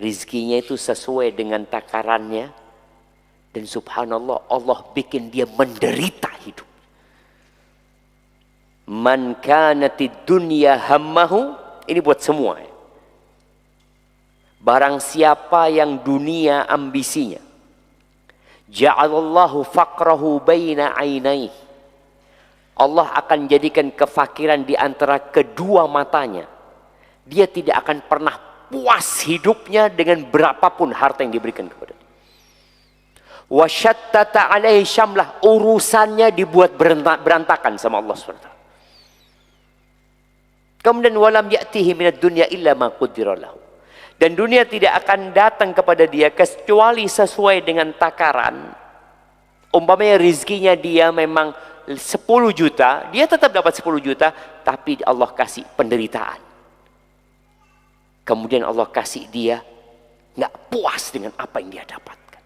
rizkinya itu sesuai dengan takarannya. Dan subhanallah, Allah bikin dia menderita hidup. Man kanatid dunya hammahu, ini buat semua ya. Barang siapa yang dunia ambisinya, ja'alallahu faqrahu baina ainaihi, Allah akan jadikan kefakiran di antara kedua matanya. Dia tidak akan pernah puas hidupnya dengan berapapun harta yang diberikan kepada dia. Wasyattata alaihi syamlah, urusannya dibuat berantakan sama Allah SWT. Kemudian walam ya'tihi minad dunya illa ma qaddara lahu. Dan dunia tidak akan datang kepada dia kecuali sesuai dengan takaran. Umpamanya rizkinya dia memang 10 juta, dia tetap dapat 10 juta, tapi Allah kasih penderitaan. Kemudian Allah kasih dia nggak puas dengan apa yang dia dapatkan.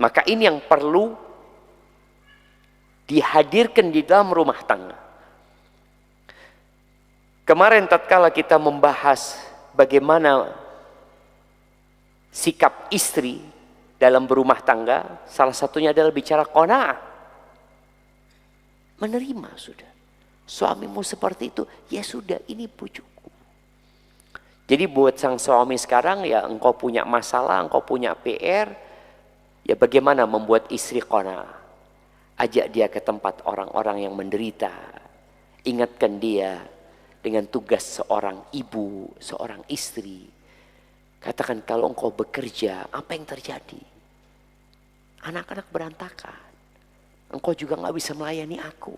Maka ini yang perlu dihadirkan di dalam rumah tangga. Kemarin tatkala kita membahas bagaimana sikap istri dalam berumah tangga, salah satunya adalah bicara qanaah. Menerima sudah. Suamimu seperti itu, ya sudah, ini pujuku. Jadi buat sang suami sekarang, ya engkau punya masalah, engkau punya PR, ya bagaimana membuat istri qanaah. Ajak dia ke tempat orang-orang yang menderita. Ingatkan dia dengan tugas seorang ibu, seorang istri. Katakan, kalau engkau bekerja, apa yang terjadi? Anak-anak berantakan. Engkau juga gak bisa melayani aku.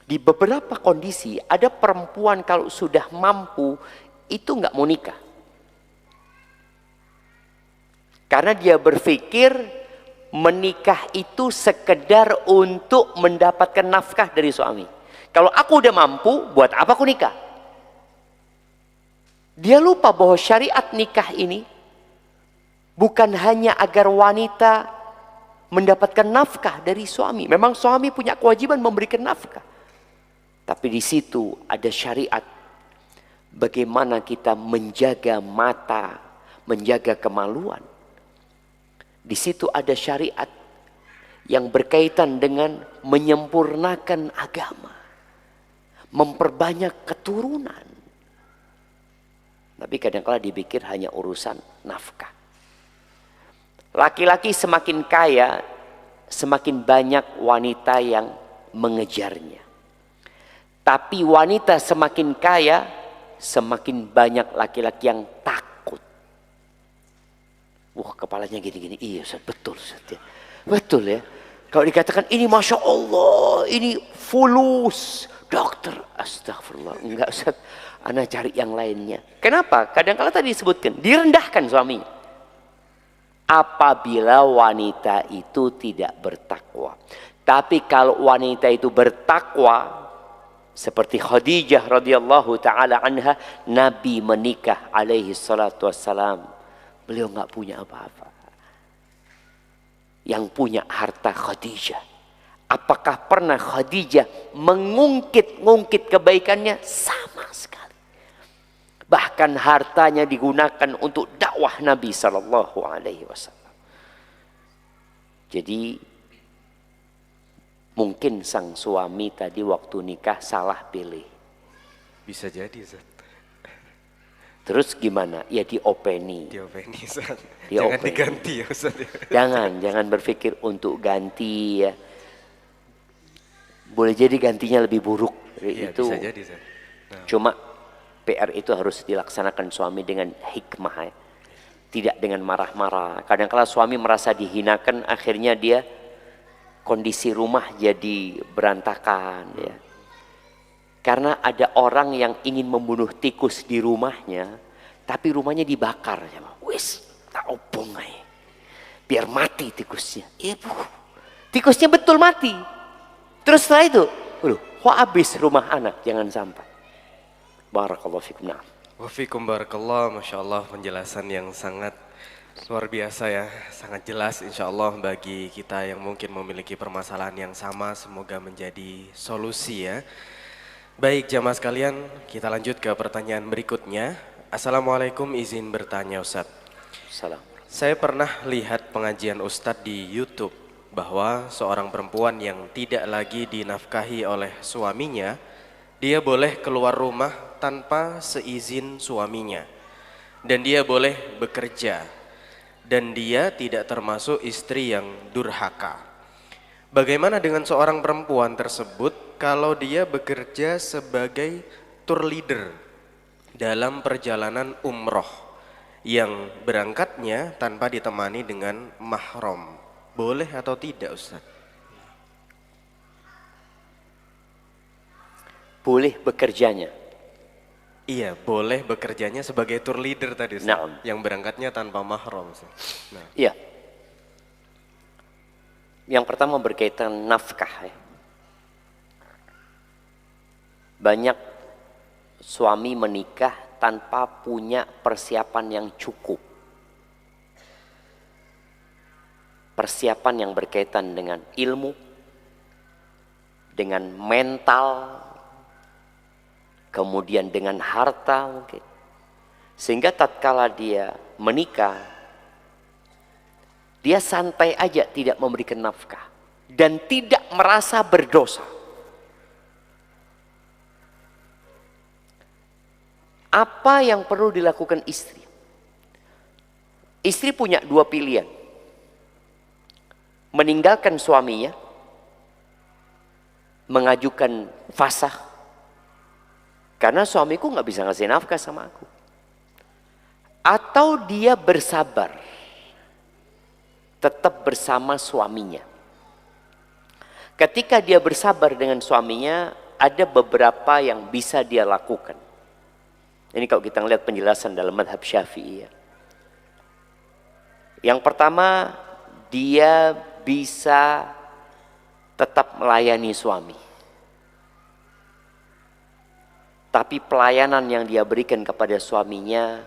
Di beberapa kondisi, ada perempuan kalau sudah mampu, itu gak mau nikah. Karena dia berpikir menikah itu sekedar untuk mendapatkan nafkah dari suami. Kalau aku udah mampu, buat apa aku nikah? Dia lupa bahwa syariat nikah ini bukan hanya agar wanita mendapatkan nafkah dari suami. Memang suami punya kewajiban memberikan nafkah. Tapi di situ ada syariat bagaimana kita menjaga mata, menjaga kemaluan. Di situ ada syariat yang berkaitan dengan menyempurnakan agama, memperbanyak keturunan. Tapi kadang-kala dipikir hanya urusan nafkah. Laki-laki semakin kaya, semakin banyak wanita yang mengejarnya. Tapi wanita semakin kaya, semakin banyak laki-laki yang takut. Wah, kepalanya gini-gini. Iya Ustaz, betul Ustaz ya. Betul ya. Kalau dikatakan ini Masya Allah, ini fulus, dokter, astagfirullah. Enggak Ustaz, ana cari yang lainnya. Kenapa? Kadang-kala tadi disebutkan, direndahkan suaminya. Apabila wanita itu tidak bertakwa. Tapi kalau wanita itu bertakwa, seperti Khadijah radhiyallahu taala anha, Nabi menikah alaihi salatu wassalam. Beliau nggak punya apa-apa. Yang punya harta Khadijah. Apakah pernah Khadijah mengungkit-ungkit kebaikannya? Sama sekali. Bahkan hartanya digunakan untuk dakwah Nabi Sallallahu Alaihi Wasallam. Jadi mungkin sang suami tadi waktu nikah salah pilih. Bisa jadi Ustaz. Terus gimana? Ya diopeni. Diopeni Ustaz. Diopeni. Jangan diganti ya Ustaz. Jangan berpikir untuk ganti ya. Boleh jadi gantinya lebih buruk dari Ya, itu. bisa jadi Ustaz. Nah. Cuma PR itu harus dilaksanakan suami dengan hikmah ya. Tidak dengan marah-marah. Kadang-kala suami merasa dihinakan, akhirnya dia kondisi rumah jadi berantakan ya. Karena ada orang yang ingin membunuh tikus di rumahnya, tapi rumahnya dibakar. Wis, tak obong aja. Biar mati tikusnya. Ibu, tikusnya betul mati. Terus setelah itu, kok habis rumah anak, jangan sampai. Barakallahu fikum. Nah. Wafikum barakallah, Masya Allah penjelasan yang sangat luar biasa ya. Sangat jelas insya Allah bagi kita yang mungkin memiliki permasalahan yang sama, semoga menjadi solusi ya. Baik jamaah sekalian, kita lanjut ke pertanyaan berikutnya. Assalamualaikum, izin bertanya Ustadz. Salam. Saya pernah lihat pengajian Ustadz di YouTube bahwa seorang perempuan yang tidak lagi dinafkahi oleh suaminya, dia boleh keluar rumah tanpa seizin suaminya. Dan dia boleh bekerja. Dan dia tidak termasuk istri yang durhaka. Bagaimana dengan seorang perempuan tersebut kalau dia bekerja sebagai tour leader dalam perjalanan umroh yang berangkatnya tanpa ditemani dengan mahram? Boleh atau tidak Ustaz? Boleh bekerjanya. Iya, boleh bekerjanya sebagai tour leader tadi Ustaz, Naam. yang berangkatnya tanpa mahram Ustaz. Nah. Iya. Yang pertama berkaitan nafkah ya. Banyak suami menikah tanpa punya persiapan yang cukup. Persiapan yang berkaitan dengan ilmu, dengan mental, kemudian dengan harta mungkin. Sehingga tatkala dia menikah, dia santai aja tidak memberikan nafkah dan tidak merasa berdosa. Apa yang perlu dilakukan istri? Istri punya dua pilihan. Meninggalkan suaminya, mengajukan fasakh, karena suamiku nggak bisa ngasih nafkah sama aku. Atau dia bersabar, tetap bersama suaminya. Ketika dia bersabar dengan suaminya, ada beberapa yang bisa dia lakukan. Ini kalau kita lihat penjelasan dalam madhab Syafi'i ya. Yang pertama, dia bisa tetap melayani suami. Tapi pelayanan yang dia berikan kepada suaminya,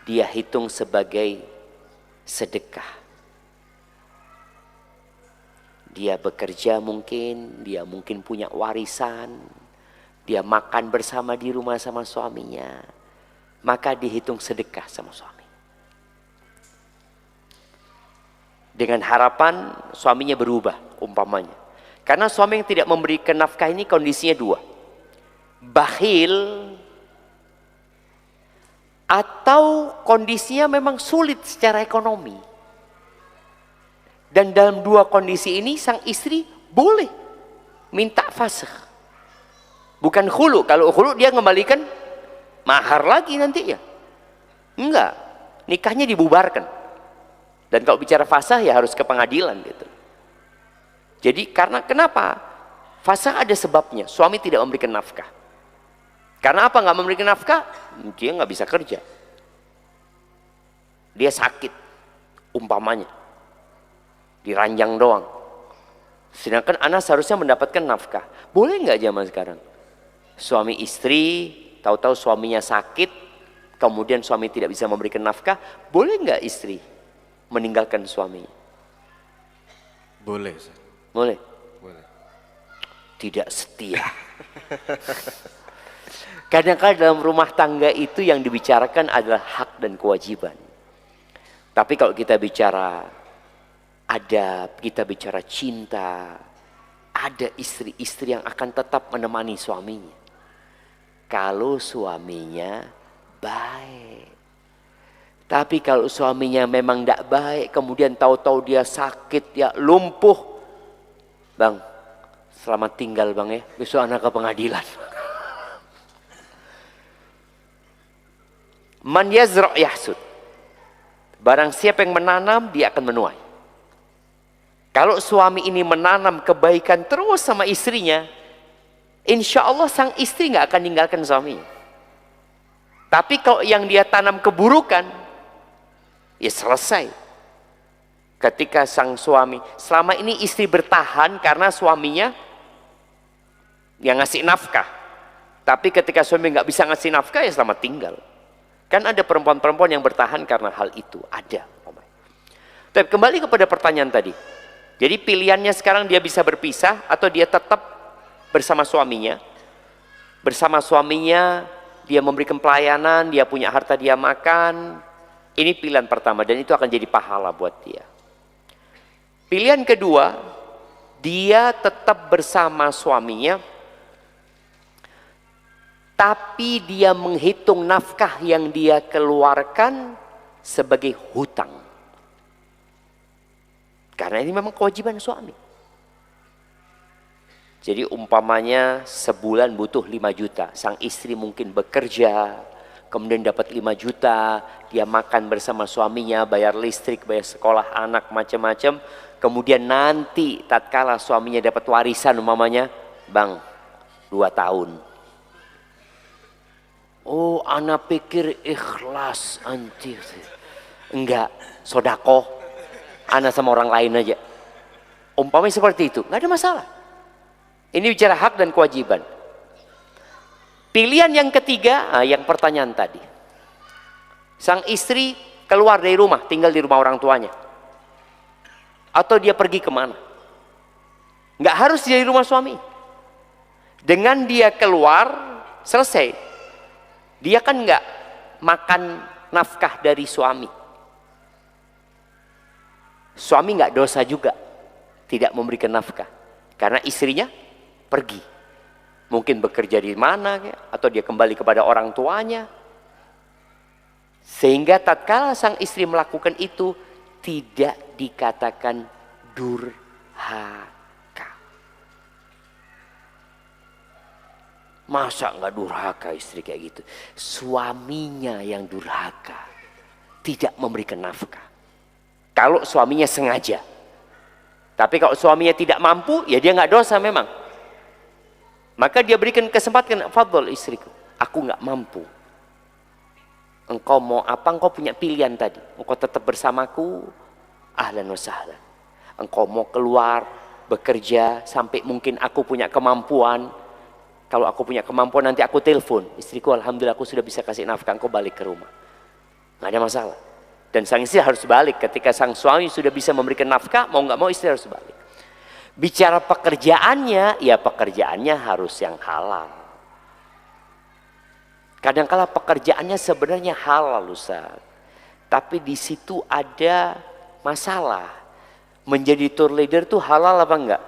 dia hitung sebagai sedekah. Dia bekerja mungkin, dia mungkin punya warisan, dia makan bersama di rumah sama suaminya, maka dihitung sedekah sama suami. Dengan harapan suaminya berubah umpamanya. Karena suami yang tidak memberikan nafkah ini kondisinya dua. Bakhil atau kondisinya memang sulit secara ekonomi. Dan dalam dua kondisi ini sang istri boleh minta fasakh. Bukan khulu. Kalau khulu dia ngembalikan mahar lagi nanti ya. Enggak. Nikahnya dibubarkan. Dan kalau bicara fasakh ya harus ke pengadilan gitu. Jadi karena kenapa? Fasakh ada sebabnya. Suami tidak memberikan nafkah. Karena apa nggak memberikan nafkah? Dia nggak bisa kerja. Dia sakit. Umpamanya. Diranjang doang. Sedangkan anak seharusnya mendapatkan nafkah. Boleh nggak zaman sekarang? Suami istri, tahu-tahu suaminya sakit, kemudian suami tidak bisa memberikan nafkah, boleh nggak istri meninggalkan suami? Boleh. Boleh. Boleh. Tidak setia. Kadang-kadang dalam rumah tangga itu yang dibicarakan adalah hak dan kewajiban. Tapi kalau kita bicara adab, kita bicara cinta, ada istri-istri yang akan tetap menemani suaminya. Kalau suaminya baik. Tapi kalau suaminya memang tidak baik, kemudian tahu-tahu dia sakit, ya lumpuh. Bang, selamat tinggal bang ya, besok anak ke pengadilan. Man yazra' yahsud. Barang siapa yang menanam, dia akan menuai. Kalau suami ini menanam kebaikan terus sama istrinya, insya Allah sang istri nggak akan tinggalkan suaminya. Tapi kalau yang dia tanam keburukan, ya selesai. Ketika sang suami, selama ini istri bertahan karena suaminya yang ngasih nafkah. Tapi ketika suami nggak bisa ngasih nafkah, ya selamat tinggal. Kan ada perempuan-perempuan yang bertahan karena hal itu, ada. Tapi kembali kepada pertanyaan tadi. Jadi pilihannya sekarang dia bisa berpisah atau dia tetap bersama suaminya. bersama suaminya, dia memberikan pelayanan, dia punya harta, dia makan. Ini pilihan pertama dan itu akan jadi pahala buat dia. Pilihan kedua, dia tetap bersama suaminya, tapi dia menghitung nafkah yang dia keluarkan sebagai hutang. Karena ini memang kewajiban suami. Jadi umpamanya sebulan butuh 5 juta, sang istri mungkin bekerja, kemudian dapat 5 juta, dia makan bersama suaminya, bayar listrik, bayar sekolah anak, macam-macam. Kemudian nanti tatkala suaminya dapat warisan umpamanya, bang, 2 tahun. Oh, anak pikir ikhlas anjir. Enggak, sodakoh, anak sama orang lain aja. Umpamanya seperti itu, nggak ada masalah. Ini bicara hak dan kewajiban. Pilihan yang ketiga, yang pertanyaan tadi. Sang istri keluar dari rumah, tinggal di rumah orang tuanya. Atau dia pergi kemana. Nggak harus di rumah suami. Dengan dia keluar, selesai. Dia kan nggak makan nafkah dari suami. Suami nggak dosa juga, tidak memberikan nafkah. Karena istrinya pergi, mungkin bekerja di mana, atau dia kembali kepada orang tuanya. Sehingga tatkala sang istri melakukan itu tidak dikatakan durhaka. Masa nggak durhaka istri kayak gitu? Suaminya yang durhaka, tidak memberikan nafkah. Kalau suaminya sengaja. Tapi kalau suaminya tidak mampu, ya dia nggak dosa memang. Maka dia berikan kesempatan, fadhol istriku, aku nggak mampu. Engkau mau apa? Engkau punya pilihan tadi. Engkau tetap bersamaku, ahlan wa sahlan. Engkau mau keluar, bekerja, sampai mungkin aku punya kemampuan. Kalau aku punya kemampuan nanti aku telepon. Istriku, alhamdulillah aku sudah bisa kasih nafkah, engkau balik ke rumah. Nggak ada masalah. Dan sang istri harus balik. Ketika sang suami sudah bisa memberikan nafkah, mau nggak mau istri harus balik. Bicara pekerjaannya, ya pekerjaannya harus yang halal. Kadangkala pekerjaannya sebenarnya halal, Ustaz. Tapi di situ ada masalah. Menjadi tour leader itu halal apa enggak?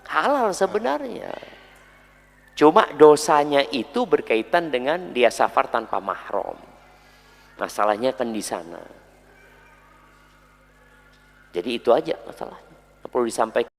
Halal sebenarnya. Cuma dosanya itu berkaitan dengan dia safar tanpa mahram. Masalahnya kan di sana. Jadi itu aja masalahnya. Perlu disampaikan.